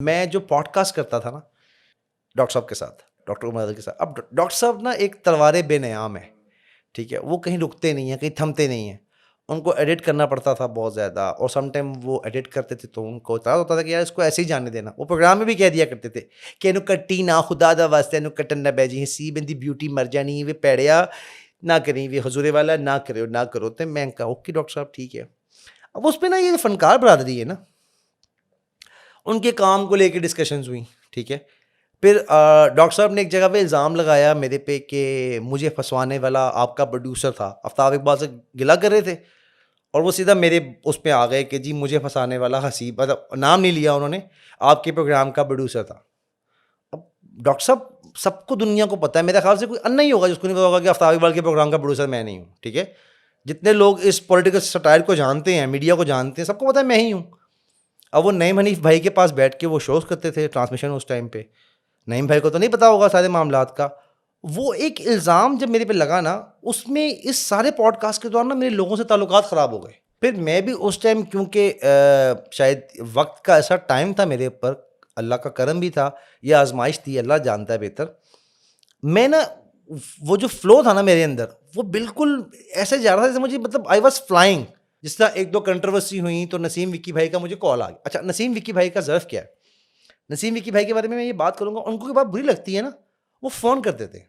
मैं जो पॉडकास्ट करता था ना डॉक्टर साहब के साथ, डॉक्टर उमर के साथ, अब डॉक्टर साहब ना एक तलवार बेनयाम है, ठीक है? वो कहीं रुकते नहीं हैं, कहीं थमते नहीं हैं। उनको एडिट करना पड़ता था बहुत ज़्यादा और सम टाइम वो एडिट करते थे तो उनको इतना होता था कि यार इसको ऐसे ही जाने देना। वो प्रोग्राम में भी कह दिया करते थे कि इन्हू कट्टी ना खुदा दा वास्ते इन्हू कट्टन ना बह जी, सी बंदी ब्यूटी मर जानी वे पैड़िया ना करी वे हजूरे वाला ना करो ना करो। तो मैं कहा ओके डॉक्टर साहब ठीक है। अब उस पे ना ये फनकार बरादरी है ना, उनके काम को लेके डिस्कशंस हुई, ठीक है? फिर डॉक्टर साहब ने एक जगह पे इल्ज़ाम लगाया मेरे पे कि मुझे फँसवाने वाला आपका प्रोड्यूसर था। आफ्ताब इकबाल से गिला कर रहे थे और वो सीधा मेरे उस पे आ गए कि जी मुझे फँसाने वाला हसीब, मतलब नाम नहीं लिया उन्होंने, आपके प्रोग्राम का प्रोड्यूसर था। अब डॉक्टर साहब सबको दुनिया को पता है, मेरे ख़्याल से कोई अन्ना ही होगा जिसको नहीं पता होगा कि आफ्ताब इकबाल के प्रोग्राम का प्रोड्यूसर मैं नहीं हूँ, ठीक है? जितने लोग इस पॉलिटिकल सटायर को जानते हैं, मीडिया को जानते हैं, सबको पता है मैं ही हूँ। अब वो नईम हनीफ भाई के पास बैठ के वो शोज़ करते थे ट्रांसमिशन उस टाइम पे। नईम भाई को तो नहीं पता होगा सारे मामलात का। वो एक इल्ज़ाम जब मेरे पे लगा ना, उसमें इस सारे पॉडकास्ट के दौरान ना मेरे लोगों से ताल्लुकात ख़राब हो गए। फिर मैं भी उस टाइम क्योंकि शायद वक़्त का ऐसा टाइम था मेरे ऊपर, अल्लाह का करम भी था या आज़माइश थी, अल्लाह जानता है बेहतर। मैं ना वो जो फ़्लो था ना मेरे अंदर, वो बिल्कुल ऐसे जा रहा था जैसे मुझे, मतलब आई वाज़ फ्लाइंग। जिस तरह 1-2 कंट्रोवर्सी हुई तो नसीम विक्की भाई का मुझे कॉल आ गया। अच्छा, नसीम विक्की भाई का ज़र्फ़ क्या है? नसीम विक्की भाई के बारे में मैं ये बात करूँगा, उनको ये बात बुरी लगती है ना, वो फ़ोन करते थे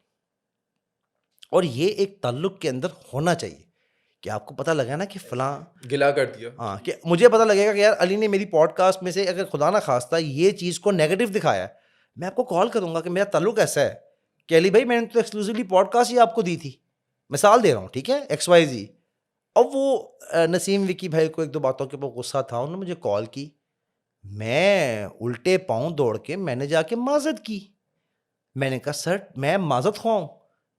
और ये एक ताल्लुक के अंदर होना चाहिए कि आपको पता लगा ना कि फ़लाँ, गिला कर दिया। हाँ, कि मुझे पता लगेगा कि यार अली ने मेरी पॉडकास्ट में से अगर खुदा ना खास्ता ये चीज़ को नेगेटिव दिखाया है, मैं आपको कॉल करूँगा कि मेरा ताल्लुक ऐसा है कि अली भाई मैंने तो एक्सक्लूसिवली पॉडकास्ट ही आपको दी थी। मिसाल दे रहा हूँ, ठीक है? XYZ। अब वो नसीम विक्की भाई को 1-2 बातों के ऊपर गुस्सा था, उन्होंने मुझे कॉल की। मैं उल्टे पाँव दौड़ के मैंने जाके माज़रत की। मैंने कहा सर मैं माज़रत ख़्वाह हूँ।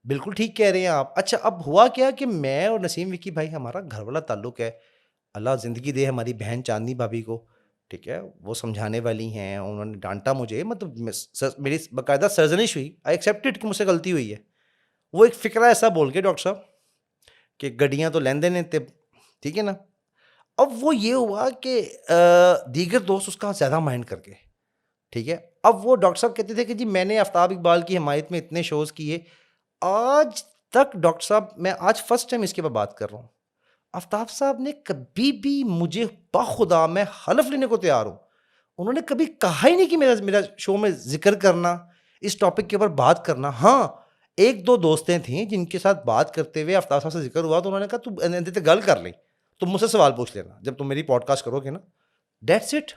बिल्कुल ठीक कह रहे हैं आप। अच्छा, अब हुआ क्या कि मैं और नसीम विक्की भाई हमारा घर वाला ताल्लुक है। अल्लाह ज़िंदगी दे हमारी बहन चाँदनी भाभी को, ठीक है? वो समझाने वाली हैं, उन्होंने डाँटा मुझे, मतलब मेरी बाकायदा सरज़निश हुई। आई एक्सेप्टेड कि मुझसे गलती हुई है। वो एक फ़िक्रा ऐसा बोल के डॉक्टर साहब कि गड्डियाँ तो लैंदे ने ते, ठीक है ना? अब वो ये हुआ कि दीगर दोस्त उसका ज़्यादा माइंड कर गए, ठीक है? अब वो डॉक्टर साहब कहते थे कि जी मैंने आफ्ताब इकबाल की हिमायत में इतने शोज़ किए। आज तक डॉक्टर साहब, मैं आज फर्स्ट टाइम इसके ऊपर बात कर रहा हूँ। आफ्ताब साहब ने कभी भी मुझे, बाखुदा मैं हलफ़ लेने को तैयार हूँ, उन्होंने कभी कहा ही नहीं कि मेरा मेरा शो में ज़िक्र करना, इस टॉपिक के ऊपर बात करना। हाँ, 1-2 दोस्तें थीं जिनके साथ बात करते हुए आफ्ताब साहब से ज़िक्र हुआ तो उन्होंने कहा तू इन्हां ते गल कर लई, तुम मुझसे सवाल पूछ लेना जब तुम मेरी पॉडकास्ट करोगे ना। That's it.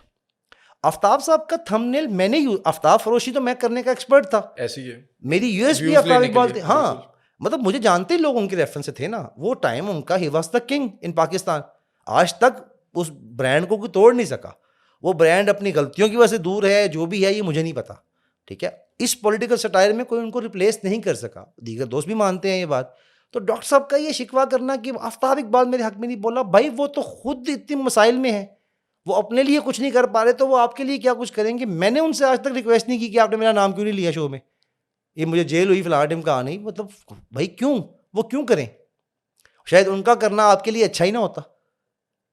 आफ्ताब साहब का थंबनेल मैंने आफ्ताब फरोशी तो मैं करने का एक्सपर्ट था। ऐसे ही है। मेरी यूएसपी व्यूज़ आफ्ताब लेने के इकबाल लिए, थे। बिल्कुल। हाँ, मतलब मुझे जानते ही लोग उनके रेफरेंस से थे ना। वो टाइम उनका he was the king in Pakistan. आज तक उस ब्रांड को कोई तोड़ नहीं सका। वो ब्रांड अपनी गलतियों की वजह से दूर है, जो भी है ये मुझे नहीं पता, ठीक है? इस पॉलिटिकल सटायर में कोई उनको रिप्लेस नहीं कर सका। दीगर दोस्त भी मानते हैं ये बात। तो डॉक्टर साहब का ये शिकवा करना कि आफ्ताब इकबाल मेरे हक में नहीं बोला, भाई वो तो खुद इतने मसाइल में हैं। वो अपने लिए कुछ नहीं कर पा रहे तो वो आपके लिए क्या कुछ करेंगे? मैंने उनसे आज तक रिक्वेस्ट नहीं की कि आपने मेरा नाम क्यों नहीं लिया शो में? ये मुझे जेल हुई फलाना-ढिमका नहीं, मतलब भाई क्यों? वो क्यों करें? शायद उनका करना आपके लिए अच्छा ही ना होता,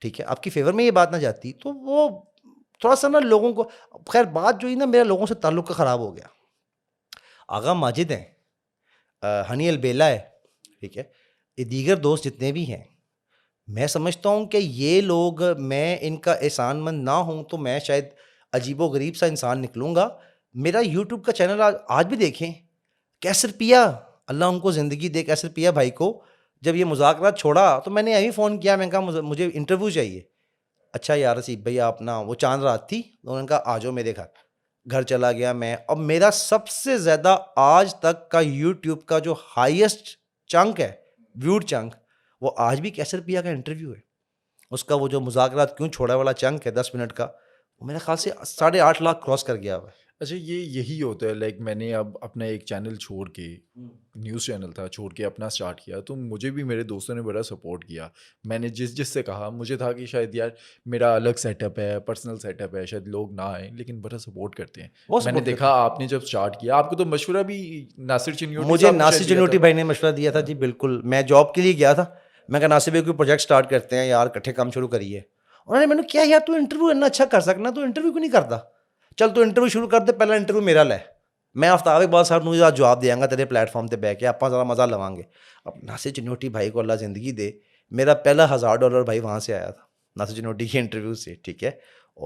ठीक है? आपकी फ़ेवर में ये बात ना जाती, तो वो थोड़ा-सा ना लोगों को, ख़ैर बात जो हुई ना, मेरा लोगों से ताल्लुक का ख़राब हो गया। आगा माजिद हैं, हनी अलबेला है, ठीक है? ये दीगर दोस्त जितने भी हैं, मैं समझता हूँ कि ये लोग, मैं इनका एहसानमंद ना हूँ तो मैं शायद अजीबो-गरीब सा इंसान निकलूँगा। मेरा यूट्यूब का चैनल आज भी देखें, कैसर पिया, अल्लाह उनको ज़िंदगी दे, कैसर पिया भाई को, जब ये मुज़ाकरात छोड़ा तो मैंने यहीं फ़ोन किया, मैंने कहा मुझे इंटरव्यू चाहिए। अच्छा यार रसीद भाई आप ना, वो चाँद रात थी, तो उन्होंने कहा आ जाओ मेरे घर। घर चला गया मैं। अब मेरा सबसे ज़्यादा आज तक का यूट्यूब का जो हाईएस्ट चंक है, व्यूड चंक, वो आज भी कैसर पिया का इंटरव्यू है। उसका वो जो मुज़ाकरात क्यों छोड़ा वाला चंक है 10 मिनट का, वो मेरे ख़्याल से 8.5 लाख क्रॉस कर गया हुआ है। अच्छा, ये यही होता है। लाइक मैंने अब अपना एक चैनल छोड़ के, न्यूज़ चैनल था, छोड़ के अपना स्टार्ट किया, तो मुझे भी मेरे दोस्तों ने बड़ा सपोर्ट किया। मैंने जिससे कहा, मुझे था कि शायद यार मेरा अलग सेटअप है, पर्सनल सेटअप है, शायद लोग ना आएँ, लेकिन बड़ा सपोर्ट करते हैं। वो मैंने सपोर्ट करते देखा हैं। आपने जब स्टार्ट किया, आपको तो मशवरा भी नासिर चिन्योटी मुझे साहब ने शायद नासिर दिया चिन्योटी था। भाई ने मशवरा दिया था जी, बिल्कुल। मैं जॉब के लिए गया था। मैं कहा नासिर भाई कोई प्रोजेक्ट स्टार्ट करते हैं यार, इकट्ठे काम शुरू करिए। उन्होंने मैंने, क्या यार तू इंटरव्यू इतना अच्छा कर सकना, तू इंटरव्यू क्यों नहीं करता? चल तू इंटरव्यू शुरू कर दे, पहला इंटरव्यू मेरा ले, मैं आफ्ताब इकबाल साहब ਨੂੰ आज जवाब देंगा तेरे प्लेटफॉर्म ਤੇ ਬਹਿ ਕੇ, ਆਪਾਂ ज़रा मज़ा लवांगे। अब नासिर चिन्नोटी भाई को अल्लाह ज़िंदगी दे, मेरा पहला $1000 भाई वहाँ से आया था, नासिर चिन्नोटी के इंटरव्यू से, ठीक है।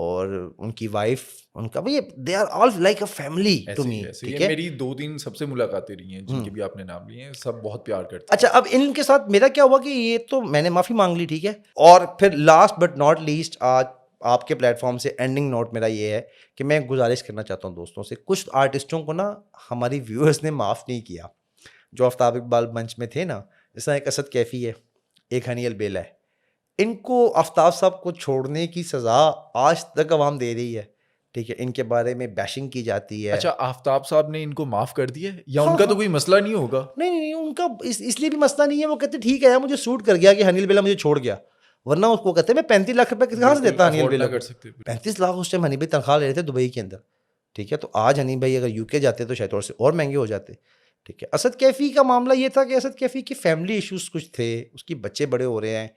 और उनकी वाइफ, उनका भाई, they are all like a family to ऐसे मी, ही ऐसे ही ठीक है। है। मेरी 2-3 सबसे मुलाकातें रही हैं जिनके भी आपने नाम लिए हैं, सब बहुत प्यार करते हैं। अच्छा, अब इनके साथ मेरा क्या हुआ कि ये तो मैंने माफ़ी मांग ली, ठीक है। और फिर लास्ट बट नॉट लीस्ट, आज आपके प्लेटफॉर्म से एंडिंग नोट मेरा ये है कि मैं गुजारिश करना चाहता हूँ दोस्तों से, कुछ आर्टिस्टों को ना हमारी व्यूअर्स ने माफ़ नहीं किया, जो आफ्ताब इकबाल मंच में थे ना, जैसा एक असद कैफ़ी है, एक हनी अलबेला है, इनको आफ्ताब साहब को छोड़ने की सज़ा आज तक अवाम दे रही है, ठीक है। इनके बारे में बैशिंग की जाती है। अच्छा, आफ्ताब साहब ने इनको माफ़ कर दिया है या हाँ, उनका तो हाँ। कोई मसला नहीं होगा? नहीं, उनका इसलिए भी मसला नहीं है, वो कहते ठीक है यार, मुझे सूट कर गया कि हनी अलबेला मुझे छोड़ गया, वरना उसको कहते मैं 35 लाख रुपए कहाँ से बिल्कुल देता हनी अफोर्ड अलबेला ना को। कर सकते। 35 लाख उस टाइम हनी भाई तनख्वाह ले रहे थे दुबई के अंदर, ठीक है। तो आज हनी भाई अगर यूके जाते तो शायद थोड़े से और महंगे हो जाते, ठीक है। असद कैफ़ी का मामला ये था कि असद कैफ़ी की फैमिली इश्यूज कुछ थे, उसके बच्चे बड़े हो रहे हैं,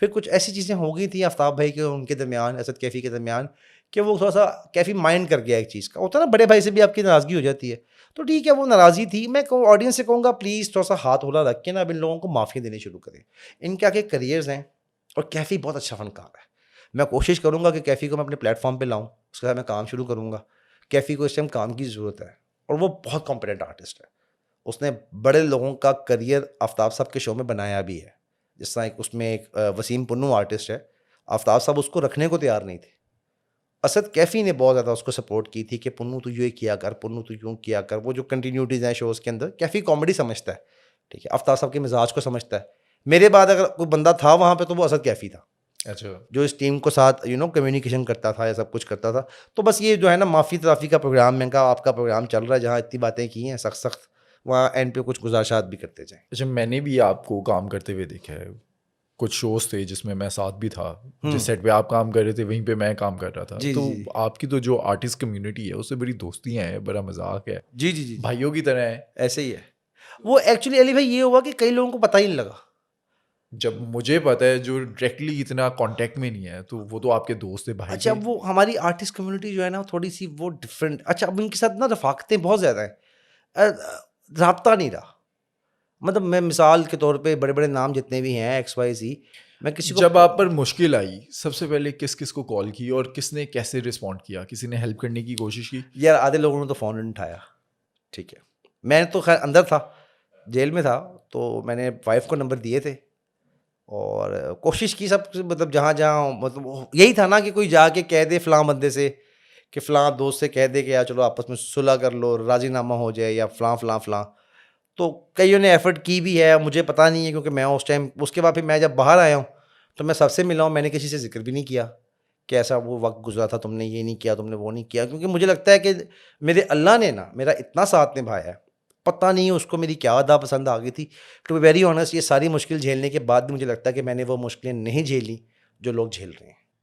फिर कुछ ऐसी चीज़ें हो गई थी आफ्ताब भाई के उनके दरमियान, असद कैफ़ी के दरमियान, कि वो थोड़ा सा कैफ़ी माइंड कर गया एक चीज़ का, होता है ना, बड़े भाई से भी आपकी नाराज़गी हो जाती है। तो ठीक है, वो नाराज़गी थी। मैं ऑडियंस से कहूँगा प्लीज़ थोड़ा सा हाथ होला रख के ना अब इन लोगों को माफ़ियाँ देनी शुरू करें। इनके आगे करियर्स हैं और कैफ़ी बहुत अच्छा फ़नकार है। मैं कोशिश करूँगा कि कैफ़ी को मैं अपने प्लेटफॉर्म पे लाऊँ, उसके साथ मैं काम शुरू करूँगा। कैफ़ी को इस टाइम काम की ज़रूरत है और वो बहुत कॉम्पिटेंट आर्टिस्ट है। उसने बड़े लोगों का करियर आफ्ताब साहब के शो में बनाया भी है। जिस तरह एक उसमें एक वसीम पुन्नू आर्टिस्ट है, आफ्ताब साहब उसको रखने को तैयार नहीं थे। असद कैफ़ी ने बहुत ज़्यादा उसको सपोर्ट की थी कि पुन्नू तू ये किया कर, पुन्नू तू यूँ किया कर। वो जो कंटिन्यूटीज़ हैं शोज़ के अंदर, कैफ़ी कॉमेडी समझता है, ठीक है। आफ्ताब साहब के मिजाज को समझता है। मेरे बाद अगर कोई बंदा था वहाँ पे तो वो असद कैफ़ी था, अच्छा, जो इस टीम को साथ कम्युनिकेशन करता था या सब कुछ करता था। तो बस ये जो है ना माफ़ी तराफ़ी का प्रोग्राम, मैंने कहा आपका प्रोग्राम चल रहा है, जहाँ इतनी बातें की हैं सख्त, वहाँ एंड पे कुछ गुज़ारिशात भी करते जाएँ। अच्छा, मैंने भी आपको काम करते हुए देखा है। कुछ शोज़ थे जिसमें मैं साथ भी था। जिस सेट पे आप काम कर रहे थे वहीं पे मैं काम कर रहा था। जी, तो जी, जी। आपकी तो जो आर्टिस्ट कम्युनिटी है उससे बड़ी दोस्तियाँ हैं, बड़ा मज़ाक है। जी, जी, जी, जी। भाइयों की तरह है। ऐसे ही है। वो एक्चुअली अली भाई ये हुआ कि कई लोगों को पता ही नहीं लगा। जब मुझे पता है जो डायरेक्टली इतना कांटेक्ट में नहीं है, तो वो तो आपके दोस्त थे, भाई अच्छा, थे। अब वो हमारी आर्टिस्ट कम्युनिटी जो है ना थोड़ी-सी वो डिफरेंट, अच्छा अब उनके साथ ना रफ़ाक़तें बहुत ज़्यादा हैं। राब्ता नहीं रहा। मतलब मैं मिसाल के तौर पे बड़े-बड़े नाम जितने भी हैं XYZ, मैं किसी को जब आप पर मुश्किल आई, सबसे पहले किस-किस को कॉल की और किसने कैसे रिस्पॉन्ड किया? किसी ने हेल्प करने की कोशिश की? यार आधे लोगों ने तो फ़ोन नहीं उठाया, ठीक है। मैं तो ख़ैर अंदर था, जेल में था, तो मैंने वाइफ़ को नंबर दिए थे और कोशिश की सब, मतलब जहाँ-जहाँ, मतलब यही था ना कि कोई जाके कह दे फ़लाँ बंदे से, कि फ़लाँ दोस्त से कह दे कि यार चलो आपस में सुलह कर लो, राज़ीनामा हो जाए या फ़लाँ, फ़लाँ, फ़लाँ। तो कइयों ने एफ़र्ट की भी है, मुझे पता नहीं है क्योंकि मैं उस टाइम, उसके बाद फिर मैं जब बाहर आया हूँ, तो मैं सबसे मिला हूँ, मैंने किसी से ज़िक्र भी नहीं किया कि ऐसा वो वक़्त गुज़रा था, तुमने ये नहीं किया, तुमने वो नहीं किया, क्योंकि मुझे लगता है कि मेरे अल्लाह ने ना मेरा इतना साथ निभाया है, पता नहीं उसको मेरी क्या अदा पसंद आ गई थी। टू बी वेरी ऑनेस्ट, ये सारी मुश्किल झेलने के बाद भी मुझे लगता है कि मैंने वो मुश्किलें नहीं झेली, जो लोग झेल रहे हैं।